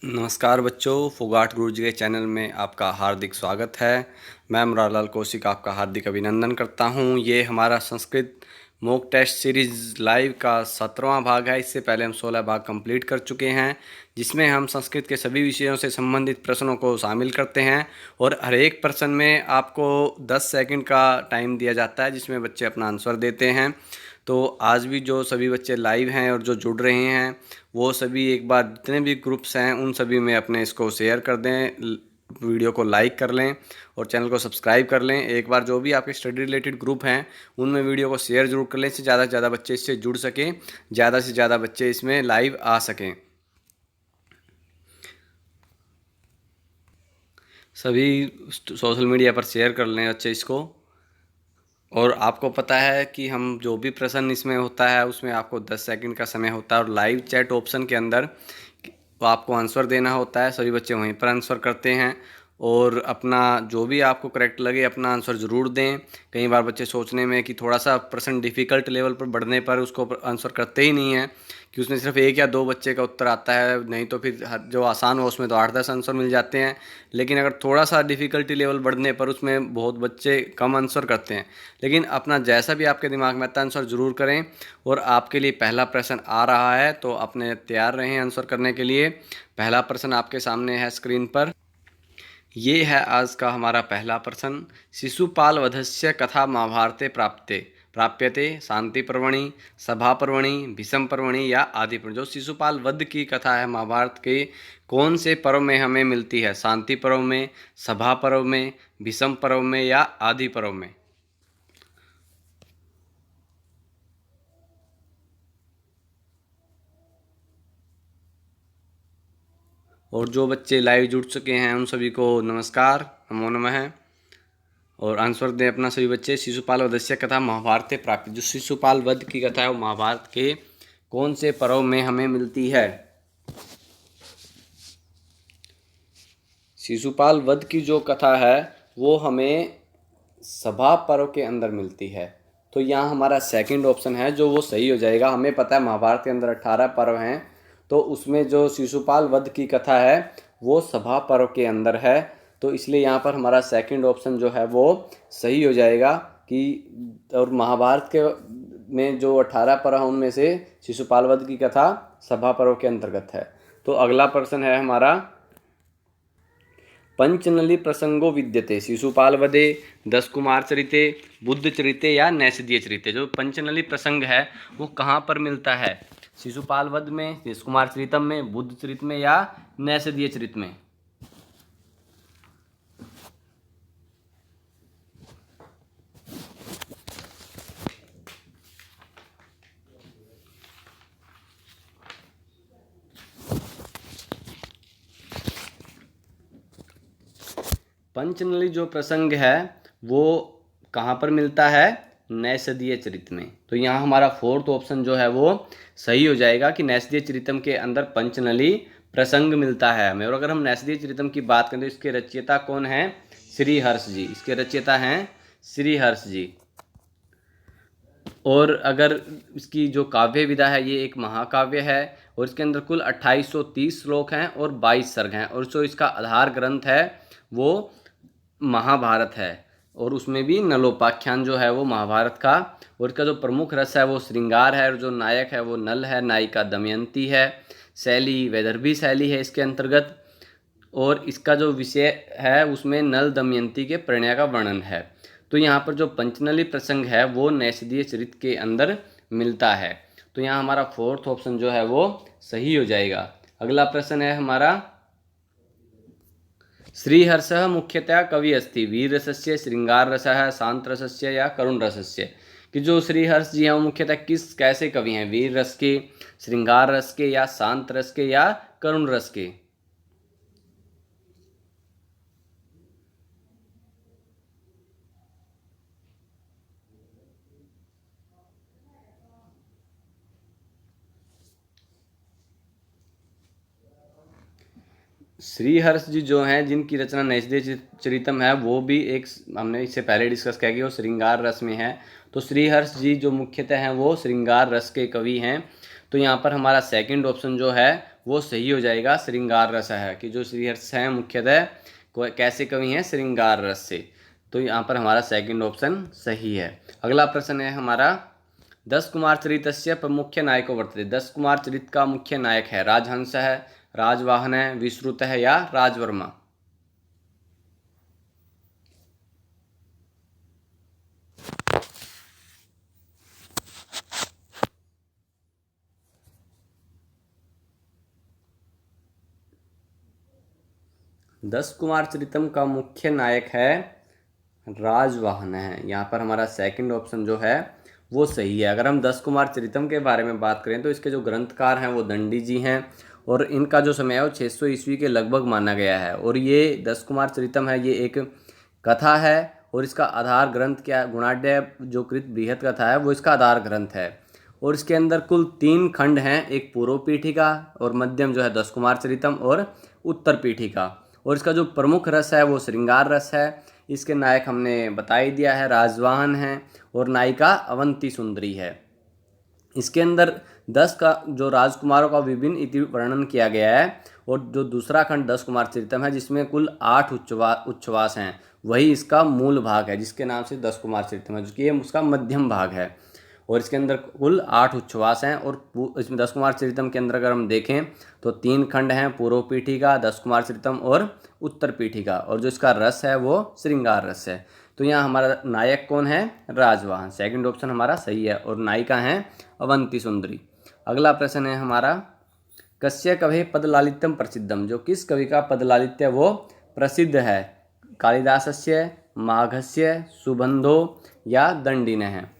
नमस्कार बच्चों, फोगाट गुरुजी के चैनल में आपका हार्दिक स्वागत है। मैं मुरारलाल कौशिक आपका हार्दिक अभिनंदन करता हूं। ये हमारा Sanskrit mock test series live का 17वां भाग है। इससे पहले हम 16 भाग कंप्लीट कर चुके हैं, जिसमें हम संस्कृत के सभी विषयों से संबंधित प्रश्नों को शामिल करते हैं और हर एक प्रश्न में आपको 10 सेकंड का टाइम दिया जाता है, जिसमें बच्चे अपना आंसर देते हैं। तो आज भी जो सभी बच्चे लाइव हैं और जो जुड़ रहे हैं, वो सभी एक बार जितने भी ग्रुप्स हैं उन सभी में अपने इसको शेयर कर दें, वीडियो को लाइक कर लें और चैनल को सब्सक्राइब कर लें। एक बार जो भी आपके स्टडी रिलेटेड ग्रुप हैं उनमें वीडियो को शेयर जरूर कर लें, इससे ज़्यादा से ज़्यादा बच्चे इससे जुड़ सकें, ज़्यादा से ज़्यादा बच्चे इसमें लाइव आ सकें। सभी सोशल मीडिया पर शेयर कर लें बच्चे इसको। और आपको पता है कि हम जो भी प्रश्न इसमें होता है उसमें आपको 10 सेकंड का समय होता है और लाइव चैट ऑप्शन के अंदर आपको आंसर देना होता है। सभी बच्चे वहीं पर आंसर करते हैं और अपना जो भी आपको करेक्ट लगे अपना आंसर ज़रूर दें। कई बार बच्चे सोचने में कि थोड़ा सा प्रश्न डिफ़िकल्ट लेवल पर बढ़ने पर उसको आंसर करते ही नहीं हैं कि उसमें सिर्फ एक या दो बच्चे का उत्तर आता है, नहीं तो फिर जो आसान हो उसमें तो 8-10 आंसर मिल जाते हैं। लेकिन अगर थोड़ा सा डिफ़िकल्टी लेवल बढ़ने पर उसमें बहुत बच्चे कम आंसर करते हैं। लेकिन अपना जैसा भी आपके दिमाग में आता है आंसर ज़रूर करें। और आपके लिए पहला प्रश्न आ रहा है तो अपने तैयार रहें आंसर करने के लिए। पहला प्रश्न आपके सामने है स्क्रीन पर। ये है आज का हमारा पहला प्रश्न। शिशुपाल वधस्य कथा महाभारते प्राप्यते शांति पर्वणि, सभा पर्वणि, भीष्म पर्वणि या आदि पर्व। जो शिशुपाल वध की कथा है महाभारत के कौन से पर्व में हमें मिलती है? शांति पर्व में, सभा पर्व में, भीष्म पर्व में या आदि पर्व में? और जो बच्चे लाइव जुड़ चुके हैं उन सभी को नमस्कार, नमो नमः। और आंसर दें अपना सभी बच्चे। शिशुपाल वधस्य कथा महाभारत प्राप्त। जो शिशुपाल वध की कथा है वो महाभारत के कौन से पर्व में हमें मिलती है? शिशुपाल वध की जो कथा है वो हमें सभा पर्व के अंदर मिलती है। तो यहाँ हमारा सेकंड ऑप्शन है जो वो सही हो जाएगा। हमें पता है महाभारत के अंदर 18 पर्व हैं, तो उसमें जो शिशुपाल वध की कथा है वो सभा पर्व के अंदर है। तो इसलिए यहाँ पर हमारा सेकंड ऑप्शन जो है वो सही हो जाएगा कि और महाभारत के में जो 18 पर्व हैं उनमें से शिशुपाल वध की कथा सभा पर्व के अंतर्गत है। तो अगला प्रश्न है हमारा, पंचनली प्रसंगो विद्यते शिशुपाल वधे, 10 कुमार चरिते, बुद्ध चरिते या नैषधीय चरिते। जो पंचनली प्रसंग है वो कहाँ पर मिलता है? शिशुपाल वध में, 10 कुमार चरितम में, बुद्ध चरित में या नैषधीय चरित में? पंचनली जो प्रसंग है वो कहाँ पर मिलता है? नैषधीय चरित में। तो यहाँ हमारा फोर्थ ऑप्शन जो है वो सही हो जाएगा कि नैषधीय चरितम के अंदर पंचनली प्रसंग मिलता है हमें। और अगर हम नैषधीय चरितम की बात करें तो इसके रचयिता कौन है? श्री हर्ष जी। इसके रचयिता हैं श्री हर्ष जी। और अगर इसकी जो काव्य विधा है ये एक महाकाव्य है और इसके अंदर कुल 2830 श्लोक हैं और 22 सर्ग हैं। और जो इसका आधार ग्रंथ है वो महाभारत है और उसमें भी नलोपाख्यान जो है वो महाभारत का। और इसका जो प्रमुख रस है वो श्रृंगार है और जो नायक है वो नल है, नायिका दमयंती है। शैली वैदर्भी शैली है इसके अंतर्गत। और इसका जो विषय है उसमें नल दमयंती के प्रणय का वर्णन है। तो यहाँ पर जो पंचनली प्रसंग है वो नैषधीय चरित के अंदर मिलता है। तो यहाँ हमारा फोर्थ ऑप्शन जो है वो सही हो जाएगा। अगला प्रश्न है हमारा, श्रीहर्षः मुख्यतया कवि अस्ति वीररसस्य, श्रृंगाररसः, शांतरसस्य या करुण रसस्य। कि जो श्रीहर्ष जी हैं वो मुख्यतः किस कैसे कवि हैं? वीर रस के, श्रृंगार रस के या शांत रस के या करुण रस के? श्रीहर्ष जी जो हैं जिनकी रचना नैषधीय चरितम है वो भी एक, हमने इससे पहले डिस्कस किया कि वो श्रृंगार रस में है। तो श्रीहर्ष जी जो मुख्यतः हैं वो श्रृंगार रस के कवि हैं। तो यहाँ पर हमारा सेकंड ऑप्शन जो है वो सही हो जाएगा श्रृंगार रस है, कि जो श्रीहर्ष हैं मुख्यतः कैसे कवि हैं, श्रृंगार रस से। तो यहाँ पर हमारा सेकंड ऑप्शन सही है। अगला प्रश्न है हमारा, दस कुमार चरितस्य मुख्य नायको वर्तते। दस कुमार चरित का मुख्य नायक है, राजहंस है, राजवाहन है, विश्रुत है या राजवर्मा। 10 कुमार चरितम का मुख्य नायक है राजवाहन है। यहाँ पर हमारा सेकंड ऑप्शन जो है वो सही है। अगर हम 10 कुमार चरितम के बारे में बात करें तो इसके जो ग्रंथकार हैं वो दंडी जी हैं, और इनका जो समय है वो 600 ईस्वी के लगभग माना गया है। और ये 10 कुमार चरितम है, ये एक कथा है, और इसका आधार ग्रंथ क्या है, गुणाढ्य जो कृत बृहत कथा है वो इसका आधार ग्रंथ है। और इसके अंदर कुल 3 खंड हैं, एक पूर्व पीठिका, और मध्यम जो है 10 कुमार चरितम, और उत्तर पीठिका। और इसका जो प्रमुख रस है वो श्रृंगार रस है। इसके नायक हमने बता ही दिया है, राजवाहन है, और नायिका अवंती सुंदरी है। इसके अंदर 10 का जो राजकुमारों का विभिन्न इति वर्णन किया गया है, और जो दूसरा खंड 10 कुमार चरितम है जिसमें कुल 8 उच्छ्वास हैं, वही इसका मूल भाग है, जिसके नाम से 10 कुमार चरितम है, जो कि ये उसका मध्यम भाग है। और इसके अंदर कुल 8 उच्छ्वास हैं। और इसमें 10 कुमार चरितम के अंदर अगर हम देखें तो 3 खंड हैं, पूर्व पीठिका, 10 कुमार चरितम और उत्तर पीठिका, और जो इसका रस है वो श्रृंगार रस है। तो यहाँ हमारा नायक कौन है, राजवाहन। सेकंड ऑप्शन हमारा सही है, और नायिका हैं अवंती सुंदरी। अगला प्रश्न है हमारा, कस्य कवि पदलालित्यम प्रसिद्धम। जो किस कवि का पदलालित्य वो प्रसिद्ध है, कालिदासस्य, माघस्य, सुबंधो या दंडिन है।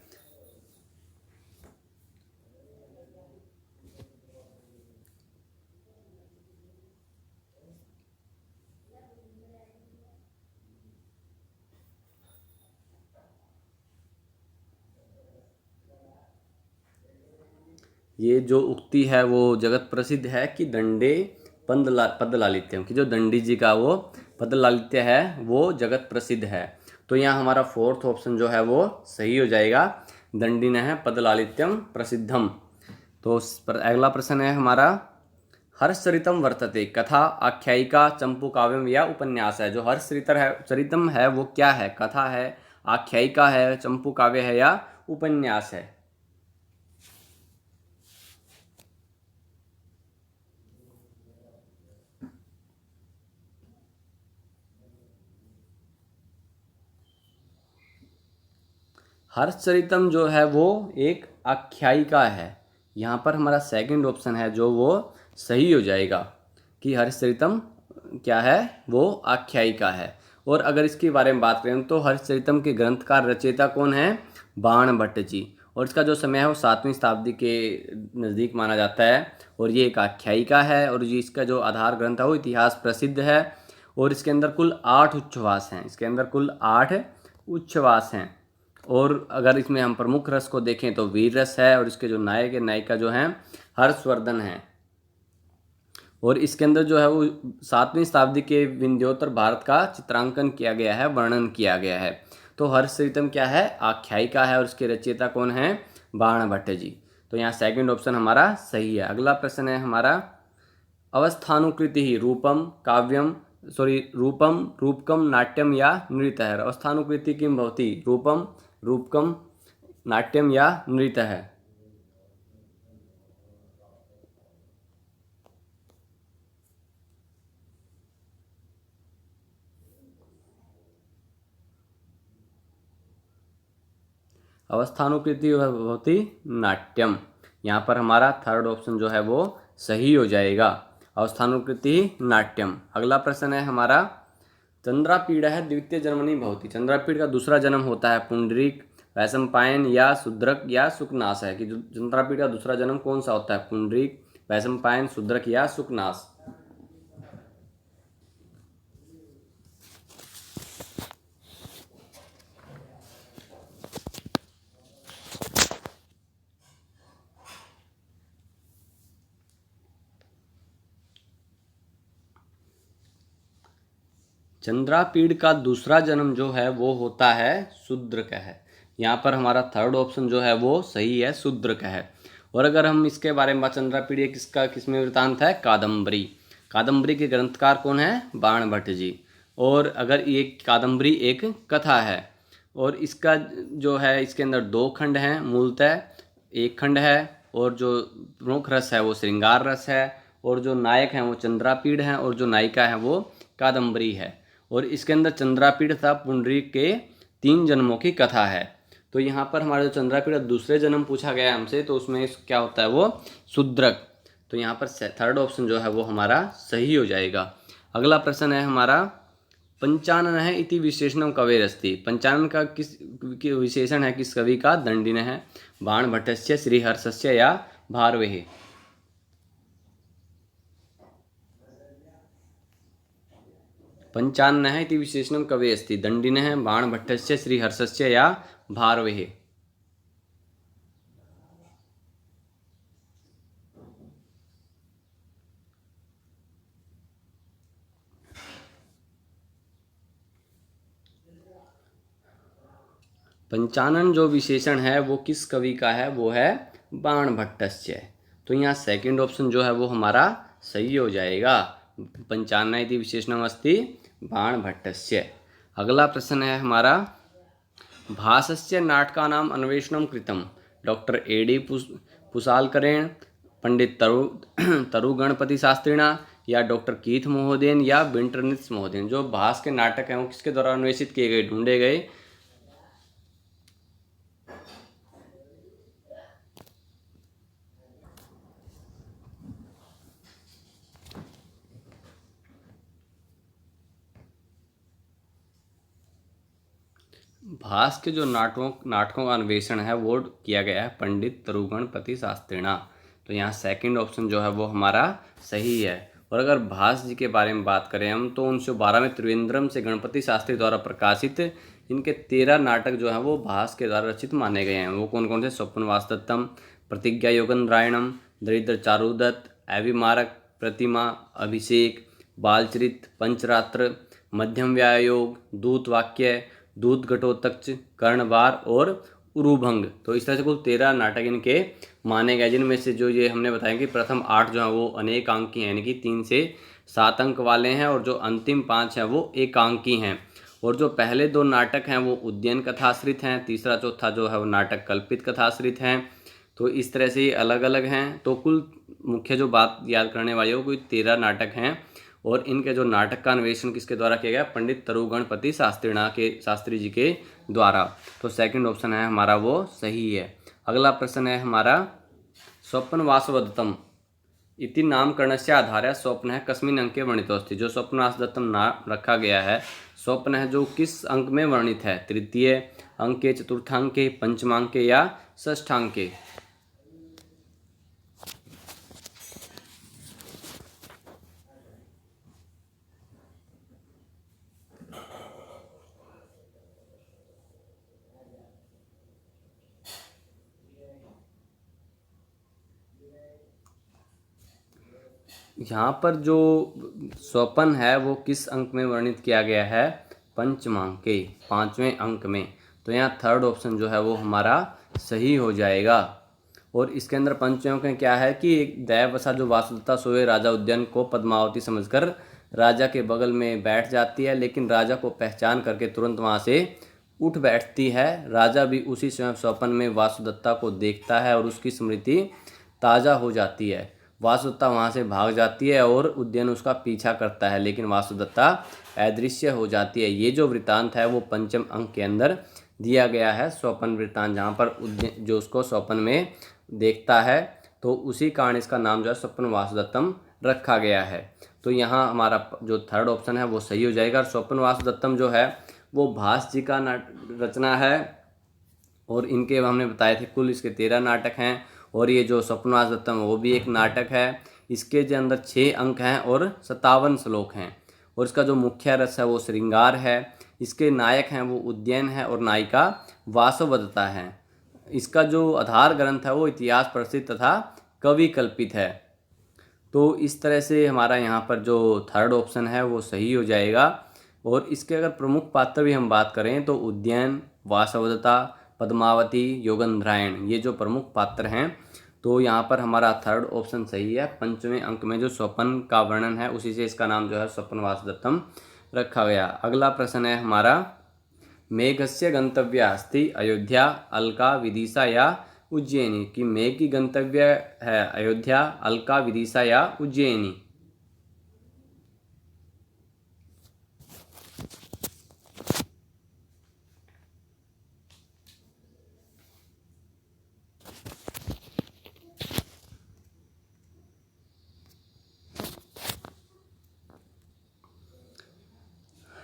ये जो उक्ति है वो जगत प्रसिद्ध है कि दंडे पदलालित्यम, कि जो दंडी जी का वो पदलालित्य है वो जगत प्रसिद्ध है। तो यहाँ हमारा फोर्थ ऑप्शन जो है वो सही हो जाएगा, दंडिन है पदलालित्यम प्रसिद्धम। तो अगला प्रश्न है हमारा, हर्षचरितम वर्तते कथा, आख्यायिका, चंपू काव्यम या उपन्यास है। जो हर्षचरितम है वो क्या है, कथा है, आख्यायिका है, चंपू काव्य है या उपन्यास है। हर्षचरितम जो है वो एक आख्यायिका है। यहाँ पर हमारा सेकंड ऑप्शन है जो वो सही हो जाएगा, कि हर्षचरितम क्या है, वो आख्यायिका है। और अगर इसके बारे में बात करें तो हर्षचरितम के ग्रंथकार रचयिता कौन है, बाण भट्ट जी। और इसका जो समय है वो 7वीं शताब्दी के नज़दीक माना जाता है, और ये एक आख्यायिका है। और ये इसका जो आधार ग्रंथ है वो इतिहास प्रसिद्ध है। और इसके अंदर कुल 8 उच्छ्वास हैं, इसके अंदर कुल 8 उच्छ्वास हैं। और अगर इसमें हम प्रमुख रस को देखें तो वीर रस है, और इसके जो नायक है, नायिका जो हैं हर्षवर्धन है। और इसके अंदर जो है वो 7वीं शताब्दी के विंध्योत्तर भारत का चित्रांकन किया गया है, वर्णन किया गया है। तो हर्षचरितम क्या है, आख्यायिका है, और इसके रचयिता कौन है, बाण भट्ट जी। तो यहाँ सेकंड ऑप्शन हमारा सही है। अगला प्रश्न है हमारा, अवस्थानुकृति ही रूपम रूपकम नाट्यम या नृत्य है। अवस्थानुकृति किम भवति, रूपम रूपकम नाट्यम या नृत्य है। अवस्थानुकृति भवति नाट्यम। यहाँ पर हमारा थर्ड ऑप्शन जो है वो सही हो जाएगा, अवस्थानुकृति नाट्यम। अगला प्रश्न है हमारा, चंद्रापीड़ है द्वितीय जन्मनि भवति। चंद्रापीड़ का दूसरा जन्म होता है पुंडरीक, वैशंपायन या शूद्रक या सुकनास है। कि जो चंद्रापीड़ का दूसरा जन्म कौन सा होता है, पुंडरीक, वैशंपायन, शूद्रक या सुकनास। चंद्रापीड़ का दूसरा जन्म जो है वो होता है शूद्रक है। यहाँ पर हमारा थर्ड ऑप्शन जो है वो सही है, शूद्रक है। और अगर हम इसके बारे में बात, चंद्रापीढ़ी किसका किसमें वृतांत है? कादम्बरी। कादम्बरी के ग्रंथकार कौन है? बाणभट्ट जी। और अगर ये कादम्बरी एक कथा है और इसका जो है इसके अंदर दो खंड हैं मूलतः, एक खंड है और जो प्रमुख रस है वो श्रृंगार रस है, और जो नायक हैं वो चंद्रापीढ़ हैं और जो नायिका है वो कादम्बरी है। और इसके अंदर चंद्रापीढ़ तथा पुंडरीक के 3 जन्मों की कथा है। तो यहाँ पर हमारा जो चंद्रापीढ़ दूसरे जन्म पूछा गया है हमसे, तो उसमें क्या होता है? वो शूद्रक। तो यहाँ पर थर्ड ऑप्शन जो है वो हमारा सही हो जाएगा। अगला प्रश्न है हमारा, पंचानन है इति विशेषणम कवेरस्ति। पंचानन का किस विशेषण है किस कवि का? दंडिन है, बाणभट्टस्य, श्रीहर्षस्य या भारवेः। पंचानन है इति विशेषणम कवेरस्ति, दंडिन है, बाणभट्टस्य, श्रीहर्षस्य या भारवेः। पंचानन जो विशेषण है वो किस कवि का है? वो है बाणभट्टस्य। तो यहाँ सेकंड ऑप्शन जो है वो हमारा सही हो जाएगा। पंचानन इति विशेषणम अस्ति बाणभट्टस्य। अगला प्रश्न है हमारा, भासस्य नाटकानाम अन्वेषणम कृतम डॉक्टर A.D. पुसालकरेण, पंडित तरु गणपति शास्त्रिणा या डॉक्टर कीथ महोदयन या विंटरनित्स महोदयन। जो भास के नाटक हैं वो किसके द्वारा अन्वेषित किए गए, ढूंढे गए? भास के जो नाटकों का अन्वेषण है वो किया गया है पंडित तरुगणपति शास्त्रिणा। तो यहाँ सेकंड ऑप्शन जो है वो हमारा सही है। और अगर भास जी के बारे में बात करें हम, तो 1912 में त्रिवेंद्रम से गणपति शास्त्री द्वारा प्रकाशित इनके 13 नाटक जो हैं वो भास के द्वारा रचित माने गए हैं। वो कौन कौन से? स्वप्नवास दत्तम, प्रतिज्ञा योगेंद्रायणम, दरिद्र चारुदत्त, अभिमारक, प्रतिमा, अभिषेक, बालचरित, पंचरात्र, मध्यम व्यायोग, दूत वाक्य, दूत घटोत्कच, कर्णवार और उरुभंग। तो इस तरह से कुल 13 नाटक इनके माने गए, जिनमें से जो ये हमने बताया कि प्रथम 8 जो हैं वो अनेक अंकी हैं, यानी कि 3 से 7 अंक वाले हैं, और जो अंतिम 5 हैं वो एकांकी हैं। और जो पहले 2 नाटक हैं वो उद्यन कथाश्रित हैं, तीसरा चौथा जो है वो नाटक कल्पित कथाश्रित हैं। तो इस तरह से ये अलग अलग हैं। तो कुल मुख्य जो बात याद करने वाली है वो कोई 13 नाटक हैं, और इनके जो नाटक का अन्वेषण किसके द्वारा किया गया? पंडित तरुगणपति शास्त्री जी के द्वारा। तो सेकंड ऑप्शन है हमारा वो सही है। अगला प्रश्न है हमारा, स्वप्नवासवदत्तम इति नामकरणस्य आधारे स्वप्न कस्मिन् अंके वर्णितोऽस्ति। जो स्वप्नवासदत्तम नाम रखा गया है, स्वप्न है जो किस अंक में वर्णित है? तृतीय अंके, चतुर्थांके, पंचमांके या षष्ठांके? यहाँ पर जो स्वपन है वो किस अंक में वर्णित किया गया है? पंचमांके, 5वें अंक में। तो यहाँ थर्ड ऑप्शन जो है वो हमारा सही हो जाएगा। और इसके अंदर पंचवें अंक में क्या है कि एक दैववशा जो वासुदेवता सोए राजा उद्यान को पद्मावती समझकर राजा के बगल में बैठ जाती है, लेकिन राजा को पहचान करके तुरंत वहाँ से उठ बैठती है। राजा भी उसी स्वयं स्वप्न में वासुदत्ता को देखता है और उसकी स्मृति ताज़ा हो जाती है। वासुदत्ता वहाँ से भाग जाती है और उद्यन उसका पीछा करता है, लेकिन वासुदत्ता अदृश्य हो जाती है। ये जो वृत्तांत है वो पंचम अंक के अंदर दिया गया है, स्वपन वृत्तांत, जहाँ पर उद्यन जो उसको स्वप्न में देखता है, तो उसी कारण इसका नाम जो है स्वप्न वासुदत्तम रखा गया है। तो यहाँ हमारा जो थर्ड ऑप्शन है वो सही हो जाएगा। और स्वप्न वासुदत्तम जो है वो भास जी का रचना है, और इनके हमने बताए थे कुल इसके 13 नाटक हैं, और ये जो स्वप्नवास दत्तम वो भी एक नाटक है। इसके जो अंदर 6 अंक हैं और 57 श्लोक हैं, और इसका जो मुख्य रस है वो श्रृंगार है। इसके नायक हैं वो उद्यन है और नायिका वासवदत्ता है। इसका जो आधार ग्रंथ है वो इतिहास प्रसिद्ध तथा कवि कल्पित है। तो इस तरह से हमारा यहाँ पर जो थर्ड ऑप्शन है वो सही हो जाएगा। और इसके अगर प्रमुख पात्र भी हम बात करें तो उद्यन, वासवदत्ता, पद्मावती, योगेंद्रायण, ये जो प्रमुख पात्र हैं, तो यहाँ पर हमारा थर्ड ऑप्शन सही है। पंचवें अंक में जो स्वपन का वर्णन है उसी से इसका नाम जो है स्वपन वासुदेवतम रखा गया। अगला प्रश्न है हमारा, मेघस्य गंतव्य अस्ति अयोध्या, अलका, विदिशा या उज्जैनी। कि मेघ की गंतव्य है अयोध्या, अलका, विदिशा या उज्जैनी।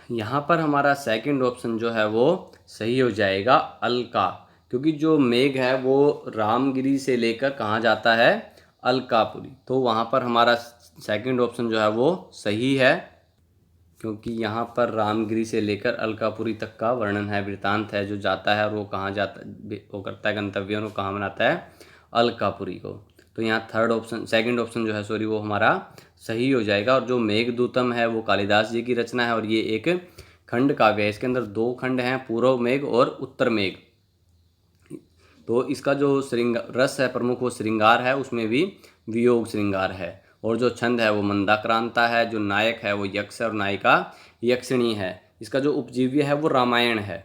यहाँ पर हमारा सेकंड ऑप्शन जो है वो सही हो जाएगा, अलका। क्योंकि जो मेघ है वो रामगिरी से लेकर कहाँ जाता है, अलकापुरी। तो वहाँ पर हमारा सेकंड ऑप्शन जो है वो सही है, क्योंकि यहाँ पर रामगिरी से लेकर अलकापुरी तक का वर्णन है, वृतांत है जो जाता है और वो कहाँ जाता, वो करता है गंतव्य, और वो कहाँ बनाता है, अलकापुरी को। तो यहाँ थर्ड ऑप्शन, सेकंड ऑप्शन जो है सॉरी, वो हमारा सही हो जाएगा। और जो मेघदूतम है वो कालिदास जी की रचना है और ये एक खंड काव्य है। इसके अंदर दो खंड हैं, पूर्व मेघ और उत्तर मेघ। तो इसका जो श्रृंगार रस है प्रमुख वो श्रृंगार है, उसमें भी वियोग श्रृंगार है। और जो छंद है वो मंदाक्रांता है, जो नायक है वो यक्ष और नायिका यक्षिणी है। इसका जो उपजीव्य है वो रामायण है।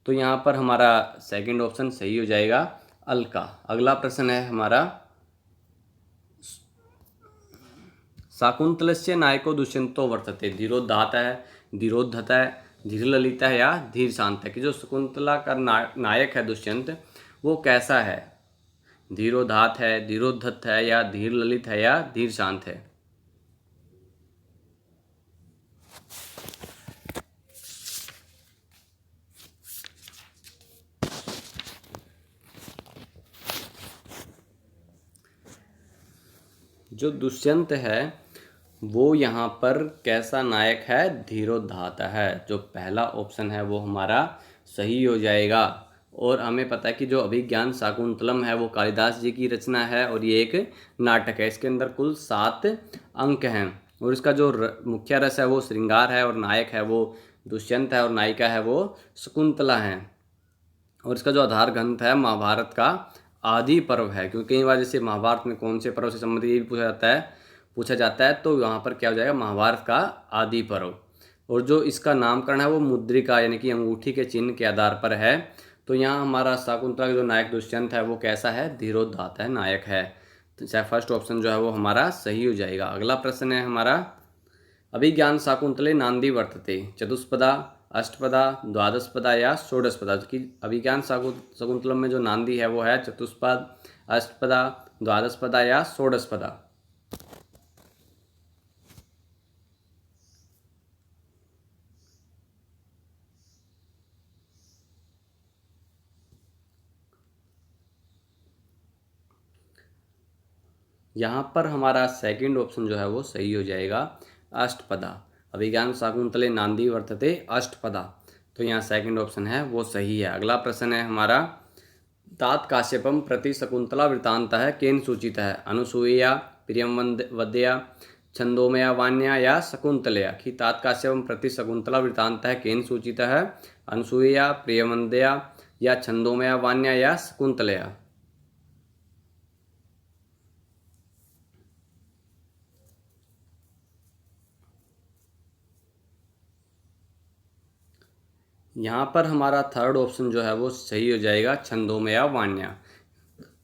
तो यहाँ पर हमारा सेकंड ऑप्शन सही हो जाएगा, अलका। अगला प्रश्न है हमारा, शाकुंतलस्य नायको दुष्यंतो वर्तते। धीरोदात्तः है, धीरोद्धतः है, धीरललितः है या धीर शांत है। कि जो शकुंतला का नायक है दुष्यंत, वो कैसा है, धीरोदात्त है, धीरोद्धत है या धीर ललित है या धीर शांत है। जो दुष्यंत है वो यहाँ पर कैसा नायक है, धीरोदात्त है। जो पहला ऑप्शन है वो हमारा सही हो जाएगा। और हमें पता है कि जो अभिज्ञान शाकुंतलम है वो कालिदास जी की रचना है और ये एक नाटक है। इसके अंदर कुल 7 अंक हैं और इसका जो मुख्य रस है वो श्रृंगार है और नायक है वो दुष्यंत है और नायिका है वो शकुंतला है। और इसका जो आधार ग्रंथ है महाभारत का आदि पर्व है। क्योंकि कई बार जैसे महाभारत में कौन से पर्व से संबंधित ये भी पूछा जाता है तो यहाँ पर क्या हो जाएगा, महाभारत का आदि पर्व। और जो इसका नामकरण है वो मुद्रिका यानी कि अंगूठी के चिन्ह के आधार पर है। तो यहाँ हमारा शाकुंतला का जो नायक दुष्यंत है वो कैसा है, धीरोदात्त है, नायक है। तो चाहे फर्स्ट ऑप्शन जो है वो हमारा सही हो जाएगा। अगला प्रश्न है हमारा, अभिज्ञान शाकुंतले नांदी वर्तते। चतुष्पदा, अष्टपदा, द्वादशपदा या षोडशपदा। कि अभिज्ञान शाकुंतलम में जो नांदी है वो है चतुष्पद, अष्टपदा, द्वादशपदा या षोडशपदा। यहाँ पर हमारा सेकंड ऑप्शन जो है वो सही हो जाएगा, अष्टपदा। अभिज्ञान शाकुंतले नांदी वर्तते अष्टपदा। तो यहाँ सेकंड ऑप्शन है वो सही है। अगला प्रश्न है हमारा, तात काश्यपम प्रति शकुंतला वृतांत है केन सूचित है। अनुसूया, प्रियंवद्या, छंदोमया वान्या या शकुंतलया। कि तात काश्यपम प्रति शकुंतला वृतांत है केन सूचित है। अनुसूया, प्रियंवद्या या छंदोमया वान्या या शकुंतलया। यहाँ पर हमारा थर्ड ऑप्शन जो है वो सही हो जाएगा, छंदोमया वान्या।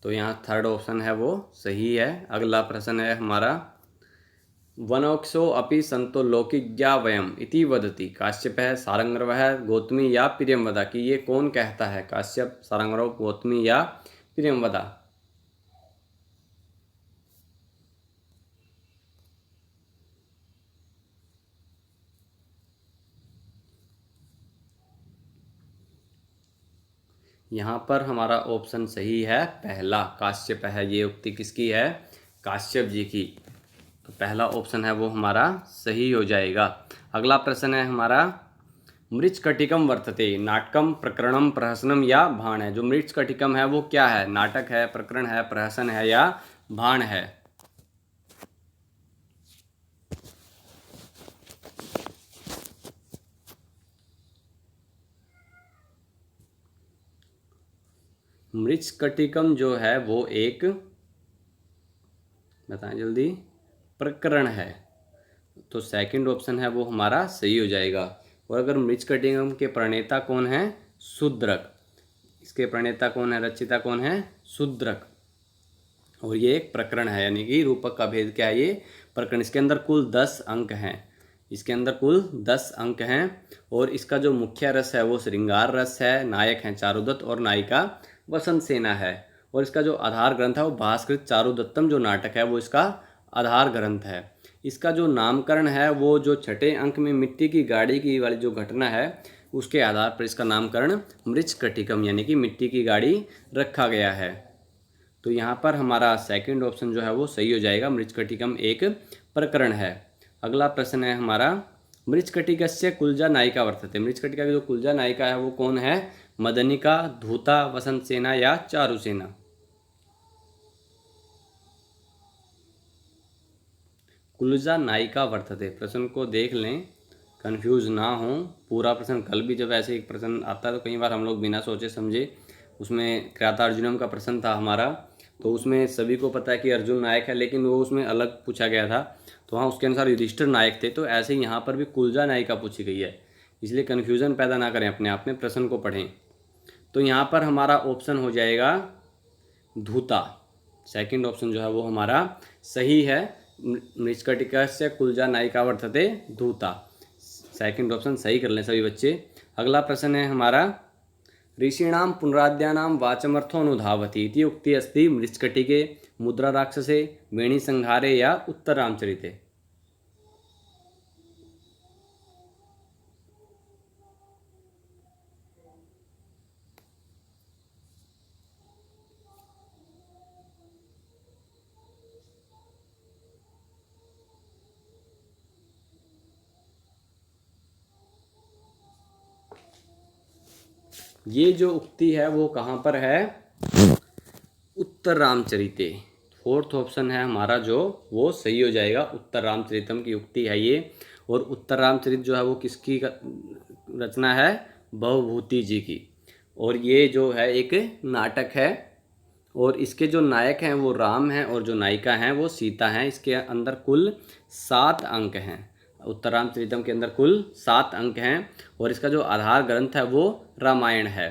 तो यहाँ थर्ड ऑप्शन है वो सही है। अगला प्रश्न है हमारा, वनोक्षो अपि संतो लौकिज्ञा वयम इति वदति। काश्यप है, सारंगर्व है, गौतमी या प्रियंवदा। कि ये कौन कहता है, काश्यप, सारंगर्व, गौतमी या प्रियंवदा। यहाँ पर हमारा ऑप्शन सही है पहला, काश्यप है। ये उक्ति किसकी है, काश्यप जी की। तो पहला ऑप्शन है वो हमारा सही हो जाएगा। अगला प्रश्न है हमारा, मृच्छकटिकम वर्तते। नाटकम, प्रकरणम, प्रहसनम या भाण है। जो मृच्छकटिकम है वो क्या है, नाटक है, प्रकरण है, प्रहसन है या भाण है। मृच्छकटिकम जो है वो एक बताएं जल्दी। प्रकरण है। तो सेकंड ऑप्शन है वो हमारा सही हो जाएगा। और अगर मृच्छकटिकम के प्रणेता कौन है? शूद्रक। इसके प्रणेता कौन है, रचयिता कौन है? शूद्रक। और ये एक प्रकरण है, यानी कि रूपक का भेद क्या है? ये प्रकरण। इसके अंदर कुल 10 अंक हैं। इसके अंदर कुल 10 अंक हैं। और इसका जो मुख्य रस है वो श्रृंगार रस है। नायक हैं चारुदत्त और नायिका वसंत सेना है। और इसका जो आधार ग्रंथ है वो भास्कृत चारुदत्तम जो नाटक है वो इसका आधार ग्रंथ है। इसका जो नामकरण है वो जो छठे अंक में मिट्टी की गाड़ी की वाली जो घटना है उसके आधार पर इसका नामकरण मृच्छकटिकम यानी कि मिट्टी की गाड़ी रखा गया है। तो यहाँ पर हमारा सेकंड ऑप्शन जो है वो सही हो जाएगा। मृच्छकटिकम एक प्रकरण है। अगला प्रश्न है हमारा, मृच्छकटिकस्य कुलजा नायिका वर्तते। मृच्छकटिका की जो कुलजा नायिका है वो कौन है? मदनिका, धूता, वसंत सेना या चारुसेना? कुलजा नायिका वर्तते, प्रश्न को देख लें, कंफ्यूज ना हो। पूरा प्रश्न कल भी जब ऐसे एक प्रश्न आता है तो कई बार हम लोग बिना सोचे समझे, उसमें क्रातार्जुनम का प्रश्न था हमारा, तो उसमें सभी को पता है कि अर्जुन नायक है, लेकिन वो उसमें अलग पूछा गया था, तो हाँ उसके अनुसार युधिष्ठिर नायक थे। तो ऐसे ही यहाँ पर भी कुलजा नायिका पूछी गई है, इसलिए कन्फ्यूज़न पैदा ना करें अपने आप में, प्रश्न को पढ़ें। तो यहाँ पर हमारा ऑप्शन हो जाएगा धूता। सेकंड ऑप्शन जो है वो हमारा सही है। मृच्छकटिकस्य कुलजा नायिका वर्तते धूता। सेकंड ऑप्शन सही कर लें सभी बच्चे। अगला प्रश्न है हमारा, ऋषीणाम पुनराद्यानाम वाचमर्थोनुधावति इति उक्ति अस्ति मृच्छकटिके, मुद्रा राक्षसे, वेणी संहारे या उत्तर रामचरिते? ये जो उक्ति है वो कहाँ पर है? उत्तर रामचरिते। फोर्थ ऑप्शन है हमारा जो वो सही हो जाएगा। उत्तर रामचरितम की उक्ति है ये। और उत्तर रामचरित जो है वो किसकी रचना है? भवभूति जी की। और ये जो है एक नाटक है, और इसके जो नायक हैं वो राम हैं और जो नायिका हैं वो सीता हैं। इसके अंदर कुल 7 अंक हैं। उत्तर रामचरितम के अंदर कुल 7 अंक हैं। और इसका जो आधार ग्रंथ है वो रामायण है।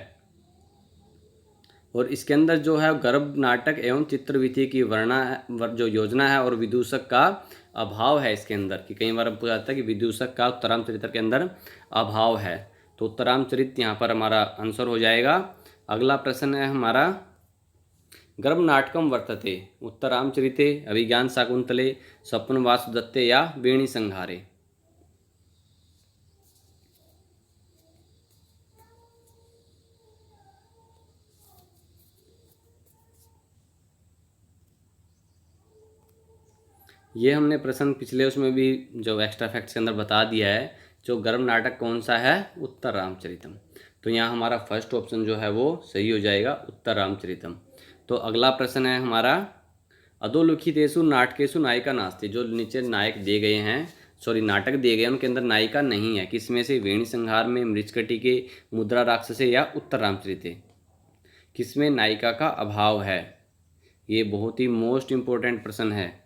और इसके अंदर जो है गर्भ नाटक एवं चित्रविधि की जो योजना है और विदूषक का अभाव है इसके अंदर, कि कई बार पूछा जाता है कि विदूषक का उत्तरामचरित्र के अंदर अभाव है। तो उत्तरामचरित यहाँ पर हमारा आंसर हो जाएगा। अगला प्रश्न है हमारा, गर्भ नाटकम वर्तते उत्तरामचरिते, अभिज्ञान शाकुंतले, स्वप्न वासुदत्ते या वेणी संहारे? ये हमने प्रश्न पिछले उसमें भी जो एक्स्ट्रा फैक्ट्स के अंदर बता दिया है। जो गर्भ नाटक कौन सा है? उत्तर रामचरितम। तो यहाँ हमारा फर्स्ट ऑप्शन जो है वो सही हो जाएगा, उत्तर रामचरितम। तो अगला प्रश्न है हमारा, अधोलिखितेषु नाटकेषु नायिका नास्ति। जो नीचे नायक दिए गए हैं, सॉरी नाटक दिए गए हैं, उनके अंदर नायिका नहीं है। किसमें से? वेणी संहार में, मृच्छकटिके, मुद्रा राक्षसे या उत्तर रामचरिते? किसमें नायिका का अभाव है? ये बहुत ही मोस्ट इम्पोर्टेंट प्रश्न है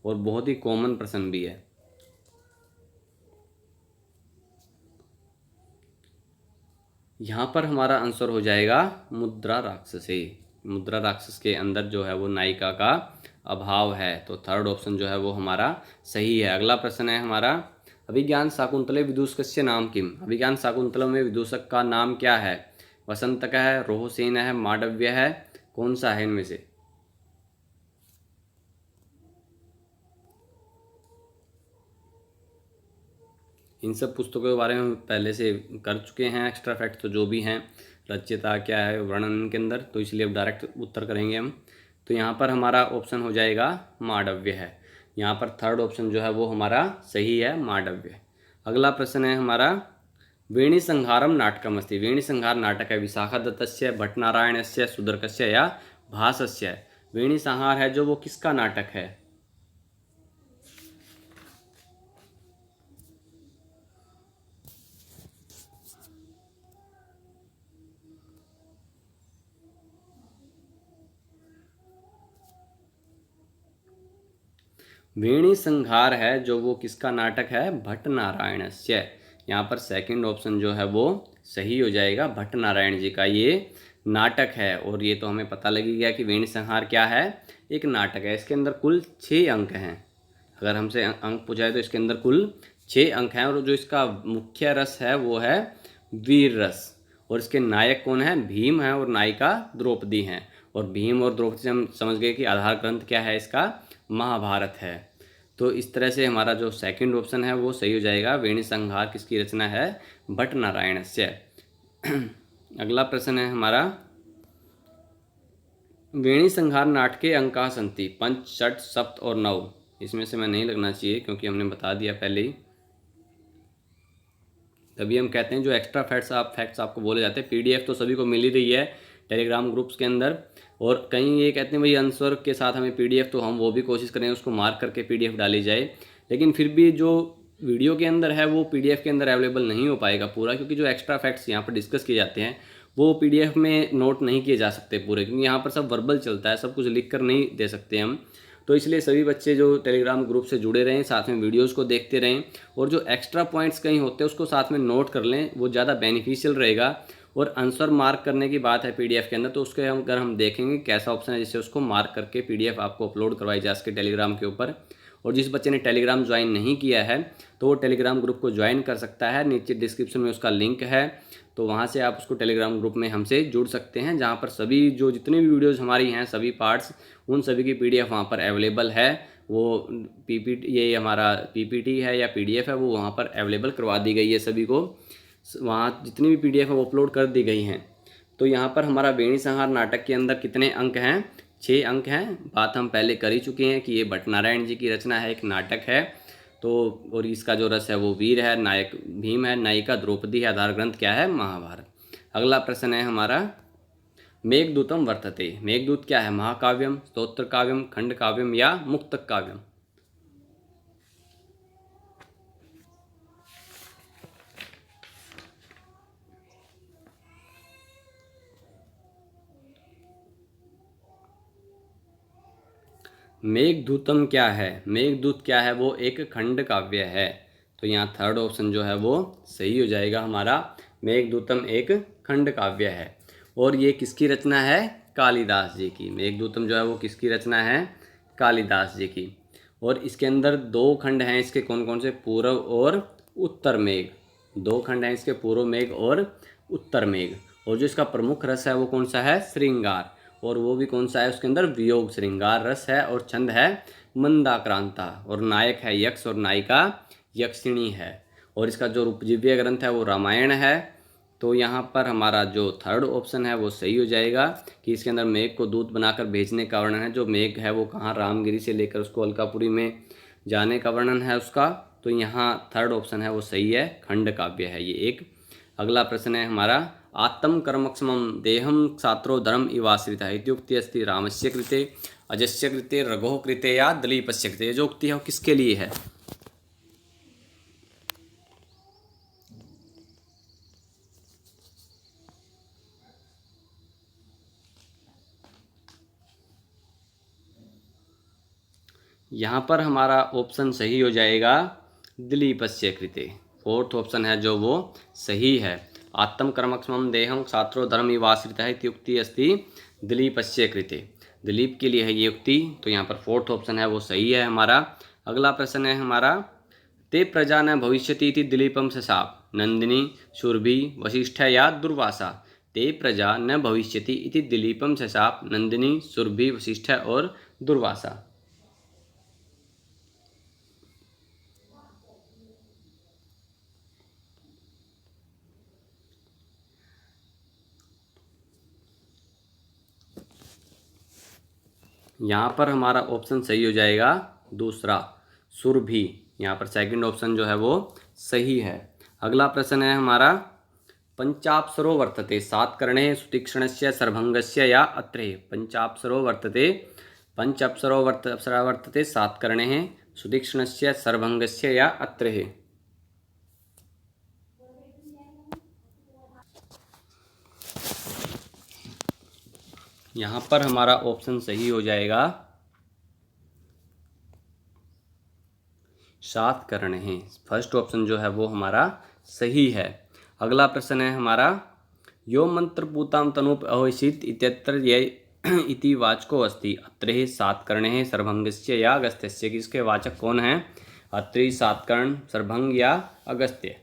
और बहुत ही कॉमन प्रश्न भी है। यहाँ पर हमारा आंसर हो जाएगा मुद्रा राक्षसे। मुद्रा राक्षस के अंदर जो है वो नायिका का अभाव है। तो थर्ड ऑप्शन जो है वो हमारा सही है। अगला प्रश्न है हमारा, अभिज्ञान शाकुंतले विदूषकस्य नाम किम। अभिज्ञान शाकुंतलम में विदूषक का नाम क्या है? वसंतक है, रोहसेन है, मांडव्य है, कौन सा है इनमें से? इन सब पुस्तकों के बारे में पहले से कर चुके हैं एक्स्ट्रा फैक्ट, तो जो भी हैं रचयिता क्या है वर्णन के अंदर, तो इसलिए अब डायरेक्ट उत्तर करेंगे हम। तो यहाँ पर हमारा ऑप्शन हो जाएगा मांडव्य है। यहाँ पर थर्ड ऑप्शन जो है वो हमारा सही है, मांडव्य। अगला प्रश्न है हमारा, वेणी संहारम नाटकम अस्ति। वेणी संहार नाटक है विशाखा दत्तस्य, भट्टनारायणस्य, सुदर्कस्य या भासस्य? वेणी संहार है जो वो किसका नाटक है? वेणी संहार है जो वो किसका नाटक है, भट्ट नारायणस्य। यहाँ पर सेकंड ऑप्शन जो है वो सही हो जाएगा, भट्ट नारायण जी का ये नाटक है। और ये तो हमें पता लग ही गया कि वेणी संहार क्या है, एक नाटक है। इसके अंदर कुल 6 अंक हैं। अगर हमसे अंक पूछा है तो इसके अंदर कुल 6 अंक हैं। और जो इसका मुख्य रस है वो है वीर रस। और इसके नायक कौन है, भीम है, और नायिका द्रौपदी हैं। और भीम और द्रौपदी से हम समझ गए कि आधार ग्रंथ क्या है इसका, महाभारत है। तो इस तरह से हमारा जो सेकंड ऑप्शन है वो सही हो जाएगा। वेणी संहार किसकी रचना है, भट्ट नारायणस्य। अगला प्रश्न है हमारा, वेणी संहार नाटके अंका संति पंच षट सप्त और नव। इसमें से मैं नहीं लगना चाहिए क्योंकि हमने बता दिया पहले ही। तभी हम कहते हैं जो एक्स्ट्रा फैक्ट्स आपको बोले जाते हैं। पीडीएफ तो सभी को मिल ही रही है टेलीग्राम ग्रुप्स के अंदर। और कहीं ये कहते हैं भाई आंसर के साथ हमें पीडीएफ, तो हम वो भी कोशिश करें उसको मार्क करके पीडीएफ डाली जाए। लेकिन फिर भी जो वीडियो के अंदर है वो पीडीएफ के अंदर अवेलेबल नहीं हो पाएगा पूरा, क्योंकि जो एक्स्ट्रा फैक्ट्स यहाँ पर डिस्कस किए जाते हैं वो पीडीएफ में नोट नहीं किए जा सकते पूरे, क्योंकि यहाँ पर सब वर्बल चलता है, सब कुछ लिख कर नहीं दे सकते हम। तो इसलिए सभी बच्चे जो टेलीग्राम ग्रुप से जुड़े रहें, साथ में वीडियोस को देखते रहें, और जो एक्स्ट्रा पॉइंट्स कहीं होते हैं उसको साथ में नोट कर लें, वो ज़्यादा बेनिफिशियल रहेगा। और आंसर मार्क करने की बात है पीडीएफ के अंदर, तो उसके अगर हम देखेंगे कैसा ऑप्शन है जिससे उसको मार्क करके पीडीएफ आपको अपलोड करवाई जा सके टेलीग्राम के ऊपर। और जिस बच्चे ने टेलीग्राम ज्वाइन नहीं किया है तो वो टेलीग्राम ग्रुप को ज्वाइन कर सकता है, नीचे डिस्क्रिप्शन में उसका लिंक है, तो वहाँ से आप उसको टेलीग्राम ग्रुप में हमसे जुड़ सकते हैं, जहाँ पर सभी जो जितनी भी वीडियोज़ हमारी हैं, सभी पार्ट्स, उन सभी की पीडीएफ वहाँ पर अवेलेबल है। वो पीपीटी, ये हमारा पीपीटी है या पीडीएफ है, वो वहाँ पर अवेलेबल करवा दी गई है सभी को। वहाँ जितनी भी पीडीएफ है वो अपलोड कर दी गई हैं। तो यहाँ पर हमारा वेणी संहार नाटक के अंदर कितने अंक हैं, 6 अंक हैं। बात हम पहले कर ही चुके हैं कि ये भट्ट नारायण जी की रचना है, एक नाटक है। तो और इसका जो रस है वो वीर है, नायक भीम है, नायिका द्रौपदी है, आधार ग्रंथ क्या है, महाभारत। अगला प्रश्न है हमारा, मेघदूतम वर्तते। मेघदूत क्या है, महाकाव्यम, स्तोत्र काव्यम, खंड काव्यम या मुक्तक काव्यम। मेघदूतम क्या है, मेघदूत क्या है, वो एक खंड काव्य है। तो यहाँ थर्ड ऑप्शन जो है वो सही हो जाएगा हमारा, मेघदूतम एक खंड काव्य है। और ये किसकी रचना है, कालिदास जी की। मेघदूतम जो है वो किसकी रचना है, कालिदास जी की। और इसके अंदर 2 खंड हैं इसके, कौन कौन से, पूर्व और उत्तर मेघ। 2 खंड हैं इसके, पूर्व मेघ और उत्तर मेघ। और जो इसका प्रमुख रस है वो कौन सा है, श्रृंगार। और वो भी कौन सा है, उसके अंदर वियोग श्रृंगार रस है। और छंद है मंदाक्रांता। और नायक है यक्ष और नायिका यक्षिणी है। और इसका जो उपजीव्य ग्रंथ है वो रामायण है। तो यहाँ पर हमारा जो थर्ड ऑप्शन है वो सही हो जाएगा कि इसके अंदर मेघ को दूत बनाकर भेजने का वर्णन है। जो मेघ है वो कहाँ, रामगिरी से लेकर उसको अलकापुरी में जाने का वर्णन है उसका। तो यहाँ थर्ड ऑप्शन है वो सही है, खंड काव्य है ये एक। अगला प्रश्न है हमारा, आत्म कर्मक्षमं देहं क्षात्रो धर्म इवाश्रितः इत्युक्ति अस्ति रामस्य कृते, अजस्य कृते, रघोः कृते या दिलीपस्य कृते। जो उक्ति है वो किसके लिए है। यहाँ पर हमारा ऑप्शन सही हो जाएगा दिलीपस्य कृते। फोर्थ ऑप्शन है जो वो सही है। आत्म कर्मक्षमं देहं क्षात्रो धर्म इवाश्रितः इत्युक्ति अस्ति दिलीपस्य कृते। दिलीप के लिए है ये उक्ति। तो यहाँ पर फोर्थ ऑप्शन है वो सही है हमारा। अगला प्रश्न है हमारा, ते प्रजा न भविष्यति इति दिलीपम सशाप नंदिनी सुरभि वशिष्ठ या दुर्वासा। ते प्रजा न भविष्यति इति दिलीपम सशाप नंदिनी सुरभि वशिष्ठ और दुर्वासा। यहाँ पर हमारा ऑप्शन सही हो जाएगा दूसरा, सुरभि। यहाँ पर सेकंड ऑप्शन जो है वो सही है। अगला प्रश्न है हमारा, पंचाप्सरो वर्तते 7 कर्णे सुतीक्ष्णस्य सर्वभंगस्य या अत्रे। पंचाप्सरो वर्तते, पंचाप्सरो अप्सरा वर्तते 7 कर्णे सुतीक्ष्णस्य सर्वभंगस्य या अत्रे। यहाँ पर हमारा ऑप्शन सही हो जाएगा सात कर्ण हैं। फर्स्ट ऑप्शन जो है वो हमारा सही है। अगला प्रश्न है हमारा, यो मंत्र पूताम तनुप अहोषित इत्यत्र ये इति वाचको अस्ति अत्रे सात कर्णे सर्वभंगस्य या अगस्त्य। किसके वाचक कौन है? अत्रि, सातकर्ण, सर्वभंग या अगस्त्य।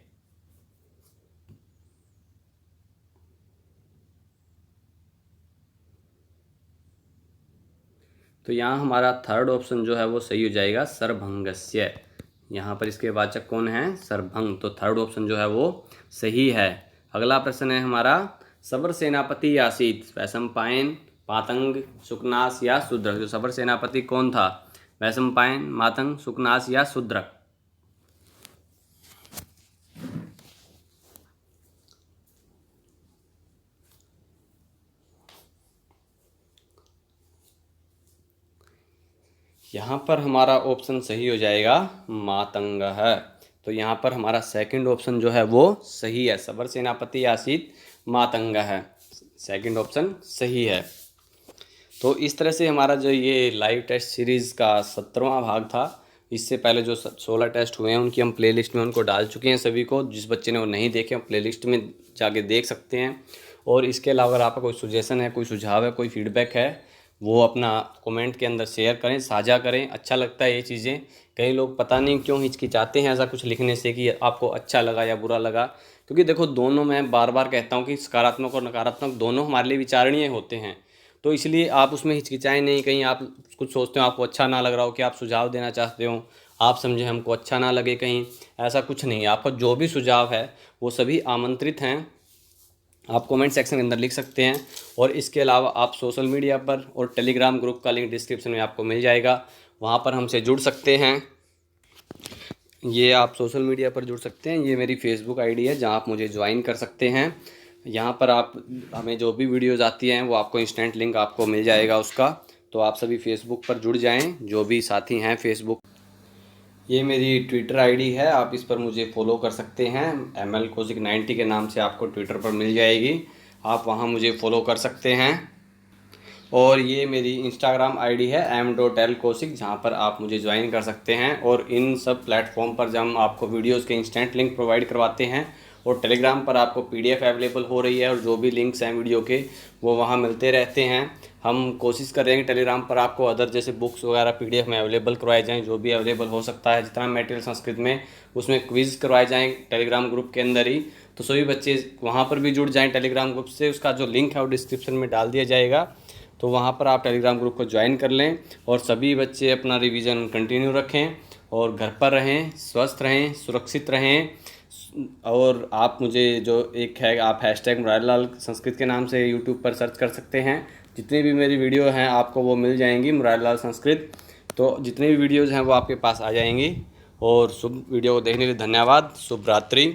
तो यहाँ हमारा थर्ड ऑप्शन जो है वो सही हो जाएगा, सर्वभंगस्य। यहाँ पर इसके वाचक कौन है? सर्वभंग। तो थर्ड ऑप्शन जो है वो सही है। अगला प्रश्न है हमारा, सबर सेनापति आसीत वैशंपायन, मातंग, सुकनास या शूद्रक। जो सबर सेनापति कौन था? वैशंपायन, मातंग, सुकनास या शूद्रक। यहाँ पर हमारा ऑप्शन सही हो जाएगा मातंग है। तो यहाँ पर हमारा सेकंड ऑप्शन जो है वो सही है, सबर सेनापति आसीत मातंग है। सेकंड ऑप्शन सही है। तो इस तरह से हमारा जो ये लाइव टेस्ट सीरीज़ का 17वां भाग था, इससे पहले जो 16 टेस्ट हुए हैं उनकी हम प्लेलिस्ट में उनको डाल चुके हैं सभी को। जिस बच्चे ने वो नहीं देखे, हम प्लेलिस्ट में जाके देख सकते हैं। और इसके अलावा अगर आपका कोई सुजेशन है, कोई सुझाव है, कोई फीडबैक है, वो अपना कमेंट के अंदर शेयर करें, साझा करें। अच्छा लगता है ये चीज़ें। कई लोग पता नहीं क्यों हिचकिचाते हैं ऐसा कुछ लिखने से कि आपको अच्छा लगा या बुरा लगा। क्योंकि देखो, दोनों मैं बार बार कहता हूँ कि सकारात्मक और नकारात्मक दोनों हमारे लिए विचारणीय होते हैं। तो इसलिए आप उसमें हिचकिचाएं नहीं। कहीं आप कुछ सोचते हो, आपको अच्छा ना लग रहा हो, कि आप सुझाव देना चाहते हो, आप समझे हमको अच्छा ना लगे, कहीं ऐसा कुछ नहीं है। आपका जो भी सुझाव है वो सभी आमंत्रित हैं। आप कमेंट सेक्शन के अंदर लिख सकते हैं। और इसके अलावा आप सोशल मीडिया पर और टेलीग्राम ग्रुप का लिंक डिस्क्रिप्शन में आपको मिल जाएगा, वहाँ पर हमसे जुड़ सकते हैं। ये आप सोशल मीडिया पर जुड़ सकते हैं। ये मेरी फेसबुक आईडी है जहाँ आप मुझे ज्वाइन कर सकते हैं। यहाँ पर आप हमें जो भी वीडियोज़ आती हैं वो आपको इंस्टेंट लिंक आपको मिल जाएगा उसका। तो आप सभी फेसबुक पर जुड़ जाएं, जो भी साथी हैं फेसबुक। ये मेरी ट्विटर आईडी है, आप इस पर मुझे फॉलो कर सकते हैं। ML Kaushik 90 के नाम से आपको ट्विटर पर मिल जाएगी, आप वहाँ मुझे फॉलो कर सकते हैं। और ये मेरी इंस्टाग्राम आईडी है m.l Kaushik, जहाँ पर आप मुझे ज्वाइन कर सकते हैं। और इन सब प्लेटफॉर्म पर जब हम आपको वीडियोस के इंस्टेंट लिंक प्रोवाइड करवाते हैं, और टेलीग्राम पर आपको PDF अवेलेबल हो रही है, और जो भी लिंक्स हैं वीडियो के वो वहाँ मिलते रहते हैं। हम कोशिश करेंगे टेलीग्राम पर आपको अदर जैसे बुक्स वगैरह PDF में अवेलेबल करवाए जाएँ, जो भी अवेलेबल हो सकता है, जितना मटेरियल संस्कृत में, उसमें क्विज़ करवाए जाएँ टेलीग्राम ग्रुप के अंदर ही। तो सभी बच्चे वहाँ पर भी जुड़ जाएँ टेलीग्राम ग्रुप से। उसका जो लिंक है वो डिस्क्रिप्शन में डाल दिया जाएगा, तो वहाँ पर आप टेलीग्राम ग्रुप को ज्वाइन कर लें। और सभी बच्चे अपना रिवीजन कंटिन्यू रखें, और घर पर रहें, स्वस्थ रहें, सुरक्षित रहें। और आप मुझे जो एक है, आप #मुरारीलाल संस्कृत के नाम से यूट्यूब पर सर्च कर सकते हैं। जितनी भी मेरी वीडियो हैं आपको वो मिल जाएंगी, मुरारीलाल संस्कृत। तो जितनी भी वीडियोज़ हैं वो आपके पास आ जाएंगी। और शुभ वीडियो को देखने के लिए धन्यवाद। शुभ रात्रि।